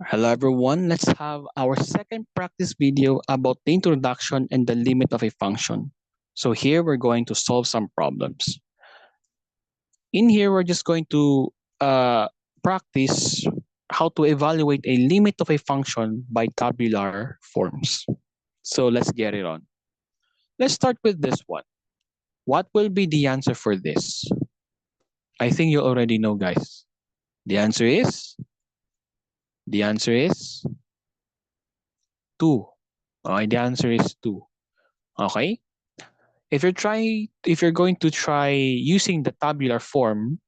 Hello everyone, let's have our second practice video about the introduction and the limit of a function. So here we're going to solve some problems. In here we're just going to practice how to evaluate a limit of a function by tabular forms. So let's get it on. Let's start with this one. What will be the answer for this? I think you already know, guys. The answer is, the answer is 2. Okay, the answer is 2. Okay? If you're going to try using the tabular form,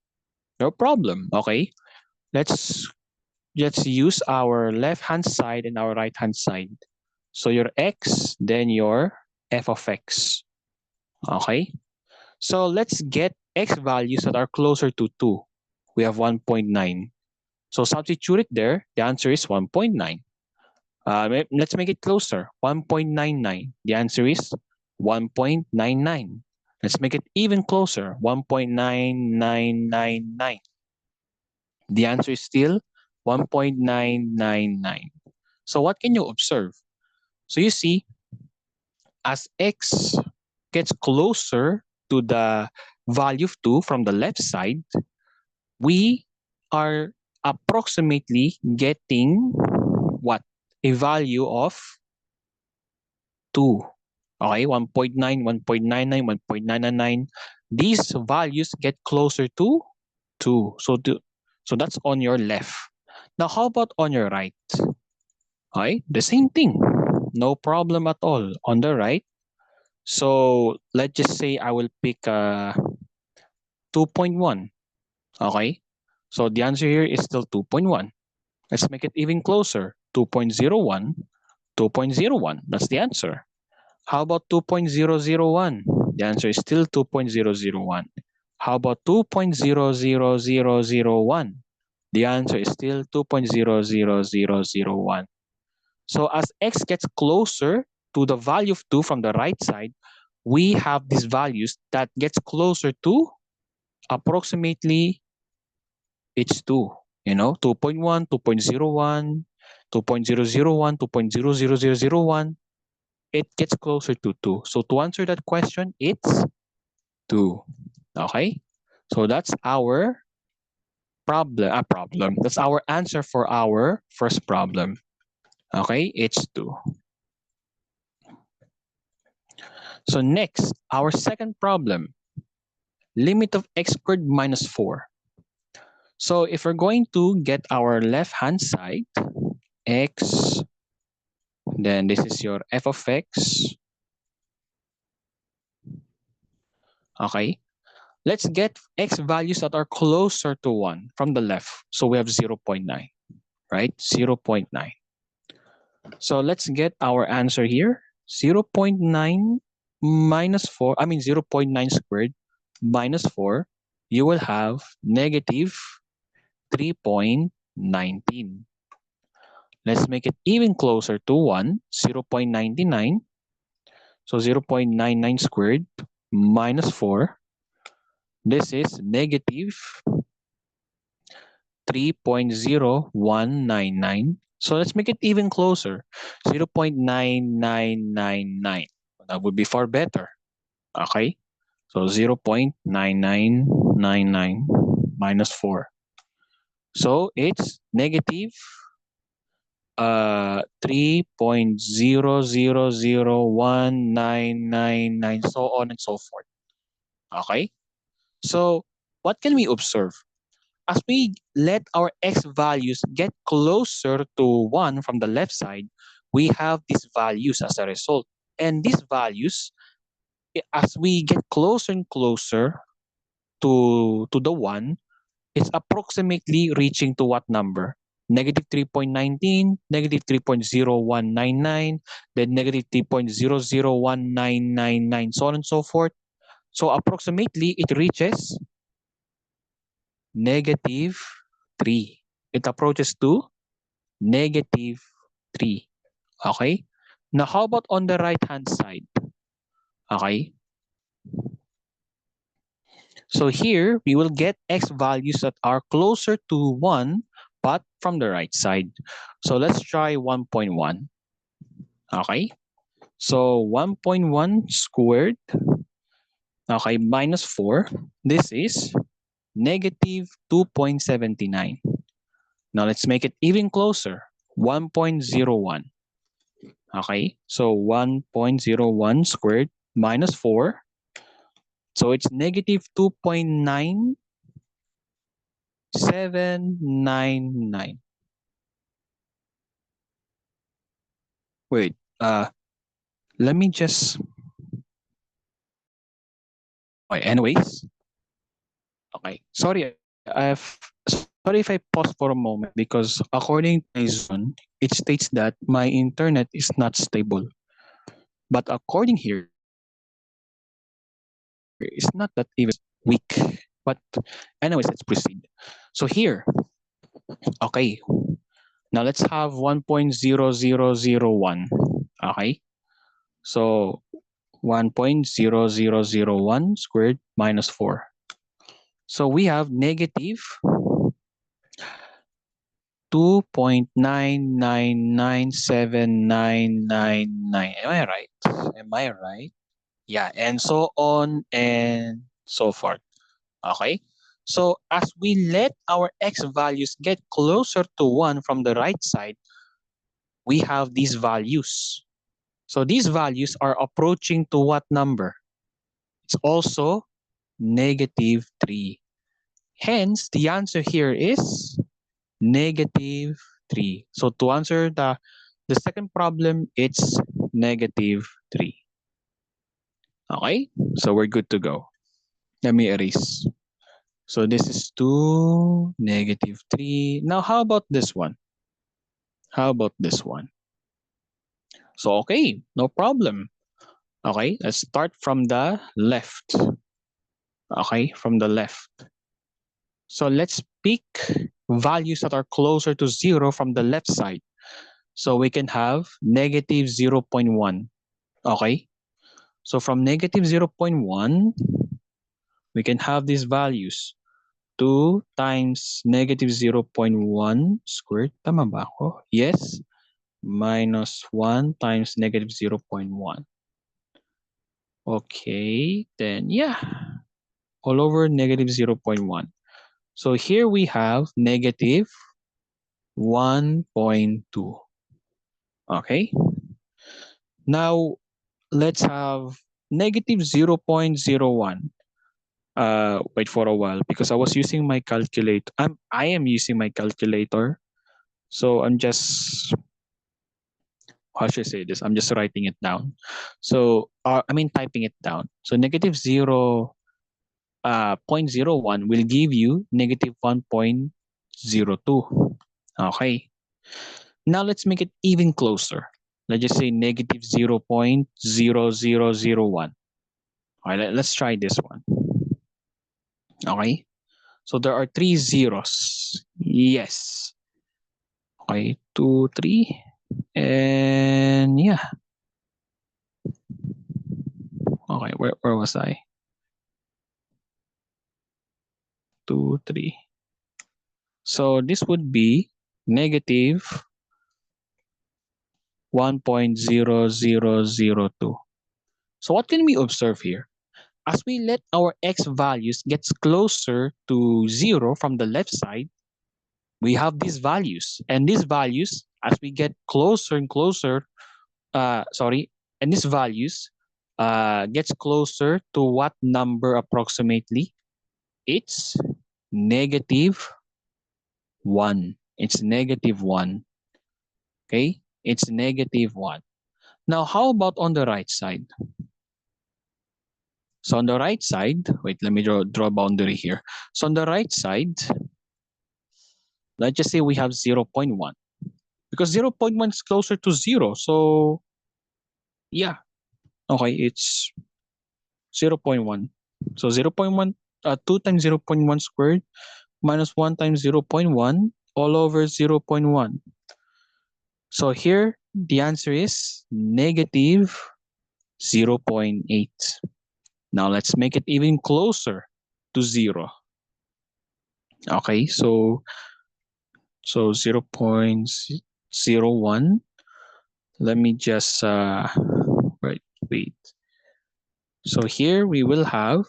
no problem. Okay, let's use our left hand side and our right hand side. So your x, then your f of x. Okay, so let's get x values that are closer to 2. We have 1.9. So substitute it there. The answer is 1.9. Let's make it closer. 1.99. The answer is 1.99. Let's make it even closer. 1.9999. The answer is still 1.999. So what can you observe? So you see, as x gets closer to the value of 2 from the left side, we are approximately getting what? A value of 2. Okay, 1.9, 1.99, 1.999. These values get closer to 2. So that's on your left. Now, how about on your right? Okay, the same thing. No problem at all on the right. So let's just say I will pick 2.1. Okay, so the answer here is still 2.1. Let's make it even closer. 2.01, 2.01. That's the answer. How about 2.001? The answer is still 2.001. How about 2.00001? The answer is still 2.00001. So as x gets closer to the value of 2 from the right side, we have these values that gets closer to approximately it's 2. You know, 2.1, 2.01, 2.001, 2.00001. It gets closer to 2. So to answer that question, it's 2. Okay? So that's our problem. That's our answer for our first problem. Okay? It's 2. So next, our second problem. Limit of x squared minus 4. So if we're going to get our left hand side, x, then this is your f of x. Okay? Let's get x values that are closer to 1 from the left. So we have 0.9, right? 0.9. So let's get our answer here. 0.9 minus 4, I mean 0.9 squared minus 4, you will have negative 3.19. Let's make it even closer to 1, 0.99. So 0.99 squared minus 4. This is negative 3.0199. So let's make it even closer. 0.9999. That would be far better. Okay? So 0.9999 minus 4. So it's negative 3.0001999, so on and so forth. Okay? So what can we observe? As we let our x values get closer to 1 from the left side, we have these values as a result. And these values, as we get closer and closer to the 1, it's approximately reaching to what number? Negative 3.19, negative 3.0199, then negative 3.001999, so on and so forth. So approximately it reaches negative 3. It approaches to negative 3. Okay? Now, how about on the right-hand side? Okay? So here, we will get x values that are closer to 1 but from the right side. So let's try 1.1. Okay. So 1.1 squared, okay, minus 4. This is negative 2.79. Now let's make it even closer. 1.01. Okay. So 1.01 squared minus 4. So it's negative 2.9799. Wait, let me just, okay, anyways, okay. Sorry if I pause for a moment because according to my zone, it states that my internet is not stable. But according here, it's not that even stable. It's weak. But anyways, let's proceed. So here, okay. Now let's have 1.00001. Okay. So 1.0001 squared minus 4. So we have negative 2.9997999. Am I right? Am I right? Yeah, and so on and so forth. Okay? So as we let our x values get closer to 1 from the right side, we have these values. So these values are approaching to what number? It's also negative 3. Hence, the answer here is negative 3. So to answer the second problem, it's negative 3. Okay? So we're good to go. Let me erase. So this is 2, negative 3. Now, how about this one? How about this one? So, okay, no problem. Okay, let's start from the left. Okay, from the left. So let's pick values that are closer to 0 from the left side. So we can have negative 0.1. Okay, so from negative 0.1, we can have these values. 2 times negative 0.1 squared. Tama ba ako? Yes. Minus 1 times negative 0.1. Okay, then yeah, all over negative 0.1. So here we have negative 1.2. Okay, now let's have negative 0.01. Wait for a while because I was using my calculator. I am using my calculator. So I'm just, how should I say this? I'm just writing it down. So typing it down. So negative 0.01 will give you negative 1.02. Okay. Now let's make it even closer. Let's just say negative 0.0001. All right, let's try this one. Okay. So there are 3 zeros. Yes. Okay, 2, 3. And yeah. Okay, where was I? 2, 3. So this would be negative 1.0002. So what can we observe here? As we let our x values gets closer to 0 from the left side, we have these values. And these values, as we get closer and closer, and these values gets closer to what number approximately? It's negative 1. It's negative 1. Okay? It's negative 1. Now, how about on the right side? So on the right side, wait, let me draw a boundary here. So on the right side, let's just say we have 0.1 because 0.1 is closer to 0. So yeah, okay, it's 0.1. So 0.1, 2 times 0.1 squared minus 1 times 0.1 all over 0.1. So here, the answer is negative 0.8. Now let's make it even closer to 0. Okay, so So 0.01. Let me just wait. So here we will have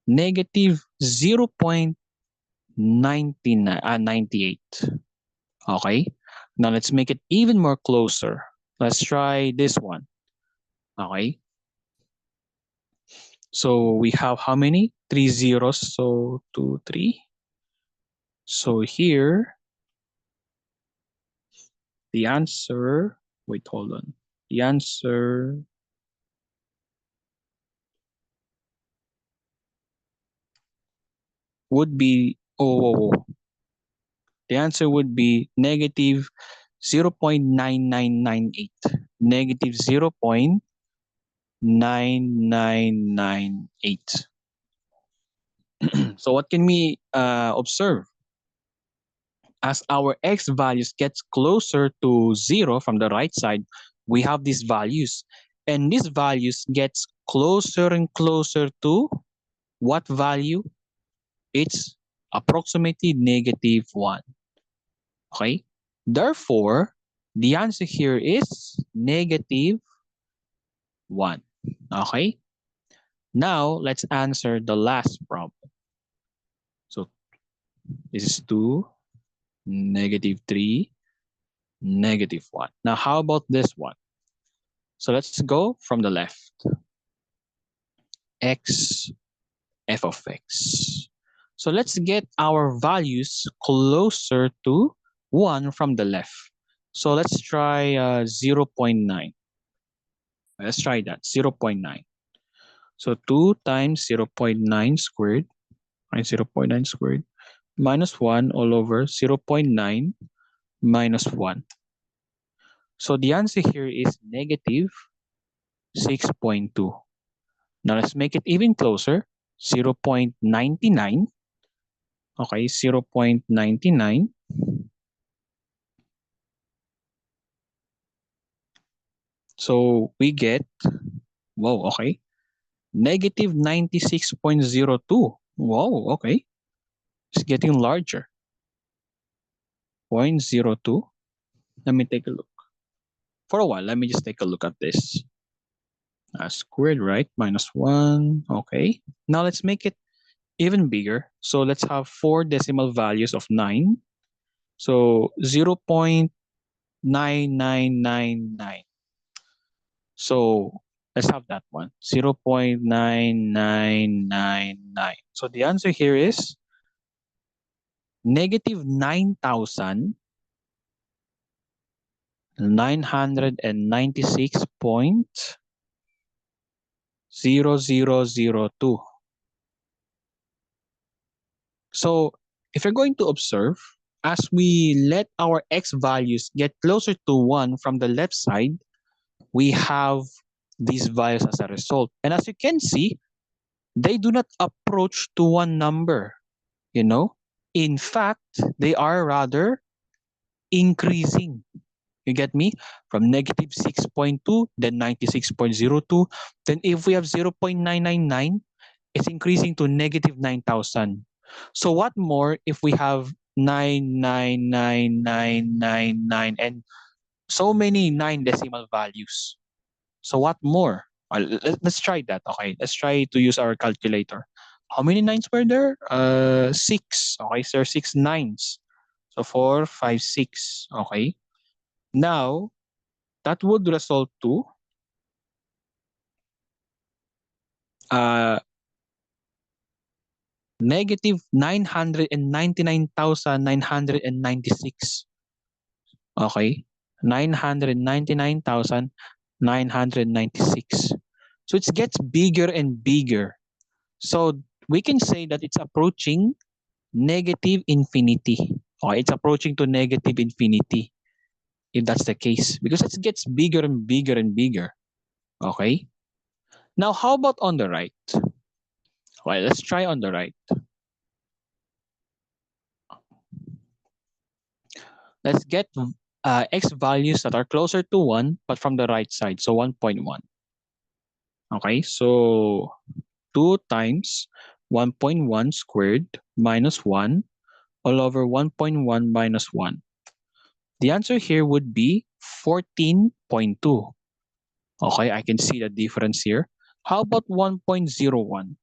negative 0.98. Okay. Now let's make it even more closer. Let's try this one. Okay. So we have how many? Three zeros. So 2, 3. So here, the answer, wait, hold on. The answer would be, the answer would be negative 0.9998. Negative 0.9998. So what can we observe? As our x values gets closer to 0 from the right side, we have these values. And these values gets closer and closer to what value? It's approximately negative 1. Okay? Therefore, the answer here is negative 1. Okay? Now, let's answer the last problem. So, this is 2, negative 3, negative 1. Now, how about this one? So, let's go from the left. X, f of x. So, let's get our values closer to 1 from the left. So, let's try 0.9. Let's try that, 0.9. So 2 times 0.9 squared, right? 0.9 squared minus 1 all over 0.9 minus 1. So the answer here is negative 6.2. Now let's make it even closer, 0.99. Okay, 0.99. So we get, wow, okay, negative 96.02. Wow, okay, it's getting larger. 0.02. Let me take a look. For a while, let me just take a look at this. Squared, right? Minus 1. Okay. Now let's make it even bigger. So let's have 4 decimal values of 9. So 0.9999. So let's have that one. 0.9999. So the answer here is negative 9,996.0002. So if you're going to observe, as we let our x values get closer to 1 from the left side, we have these values as a result. And as you can see, they do not approach to one number, you know? In fact, they are rather increasing. You get me? From negative 6.2, then 96.02. Then if we have 0.999, it's increasing to negative 9,000. So what more if we have 99999 and so many 9 decimal values? So what more? Let's try that. Okay, let's try to use our calculator. How many nines were there? 6. Okay, so there are 6 nines. So 4, 5, 6. Okay. Now, that would result to uh, negative 999,996. Okay? 999,996. So it gets bigger and bigger. So we can say that it's approaching negative infinity. Okay? It's approaching to negative infinity if that's the case because it gets bigger and bigger and bigger. Okay? Now, how about on the right? Well, let's try on the right. Let's get x values that are closer to 1, but from the right side, so 1.1. Okay, so 2 times 1.1 squared minus 1 all over 1.1 minus 1. The answer here would be 14.2. Okay, I can see the difference here. How about 1.01?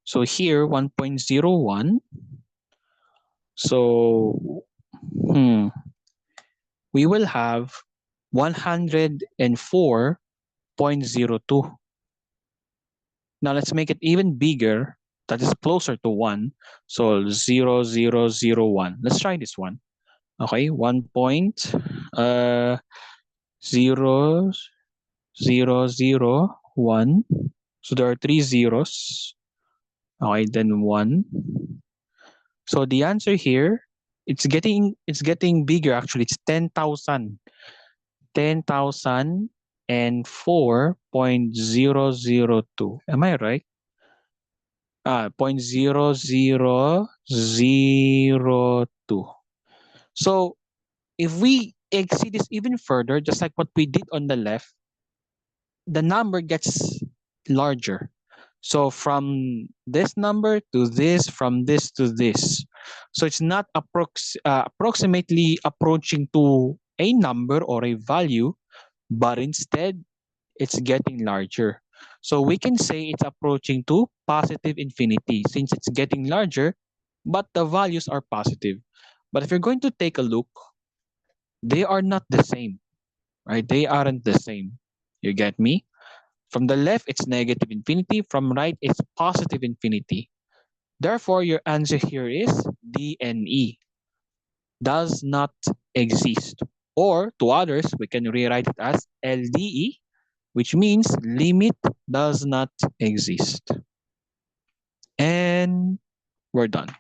So here, 1.01. So, hmm, we will have 104.02. Now let's make it even bigger. That is closer to 1. So 0001. Let's try this one. Okay, 1.0001. So there are three zeros. Okay, then 1. So the answer here, it's getting bigger actually. It's 10,000. 10,004.002. Am I right? 0.0002. So if we exceed this even further, just like what we did on the left, the number gets larger. So from this number to this, from this to this. So it's not approximately approaching to a number or a value, but instead it's getting larger. So we can say it's approaching to positive infinity since it's getting larger, but the values are positive. But if you're going to take a look, they are not the same, right? They aren't the same. You get me? From the left, it's negative infinity. From right, it's positive infinity. Therefore, your answer here is DNE, does not exist. Or to others, we can rewrite it as LDE, which means limit does not exist. And we're done.